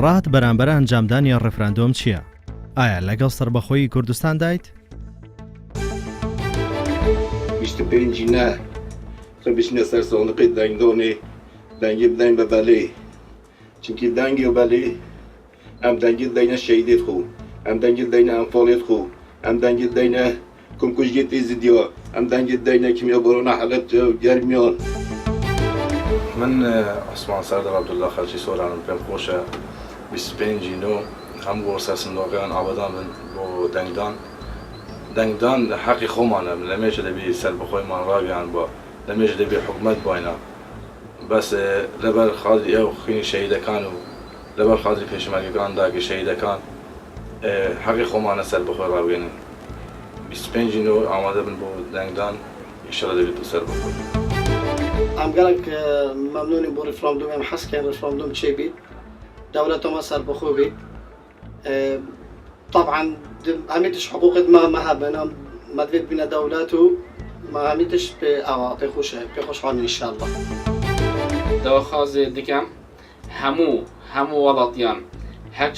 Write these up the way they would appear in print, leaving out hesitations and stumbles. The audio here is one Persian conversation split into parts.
ڕات بەرامبەر ئەنجامدانی ڕێفراندۆم چییە؟ ئایا لەگەڵ سەربەخۆیی کوردستان دایت؟ 25 نه خەبیشنە سەر سۆنقی دەنگدۆنێ دەنگی بدەین بە بەلێ چونکی دەنگی و بەلێ ئەم دەنگی دەینە شەیدێت خۆ ئەم دەنگی دەینە ئەنفۆڵێت خۆ ئەم دەنگی دەینە کۆمکوژگێتی زیدیوە ئەم دەنگی دەینە کیمیا بۆرۆنە حەلەت گەرمیۆن. من عوسمان سەردار عەبدوڵڵا خەلکی سۆرانم پێم خۆشە 25 نۆ هەموو بۆ سەر سندۆقەکان ئاوادان بن بۆ دەنگدان حەقی خۆمانە لەمێژە دەبی سەربەخۆیمان ڕاویان بووە لەمێژە دەبی حکومەت بووینە بەس لەبەر خاتری ئەو خوێنی شەهیدەکان و لەبەر خاتری پێشمەرگەکان داگی شەهیدەکان حەقی خۆمانە سەربەخۆی ڕاوێنن 25 نۆ ئامادە بن بۆ دەنگدان ئینشەڵا دەبێت بۆ سەربەخۆی. ئەم گەلێک مەمنونی بۆ ڕێفراندۆم ئەم حەزکەین ڕێفراندۆم چێ بیت دەولەتەمە سەربەخۆ بیت. طبعا هەمیتش حقوقت ما هەبەنە مەدوێت بینە دەولەت و هەمیتش پێ ئاوا پێ خۆشحاڵین ئینشاءالله. داواخوازێ دکەم هەموو وڵاتیان هەرچ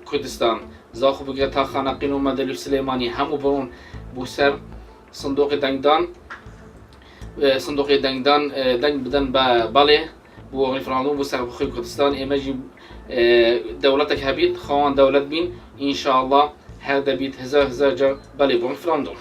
کوردستان زاخۆ بگرێت تا خانەقین و مەدەلی سلێمانی هەموو بڕۆن بۆ سەر سندۆقی دەنگدان دەنگ بدەن بە بەڵێ بۆ ڕێفراندۆم بۆ سەربەخۆی کوردستان ئێمەژی دەولەتێک هەبیت خاوەن دەولەت بین ئینشاءالله هەر دەبیت هزار جار بەڵێ بۆ ڕێفراندۆم.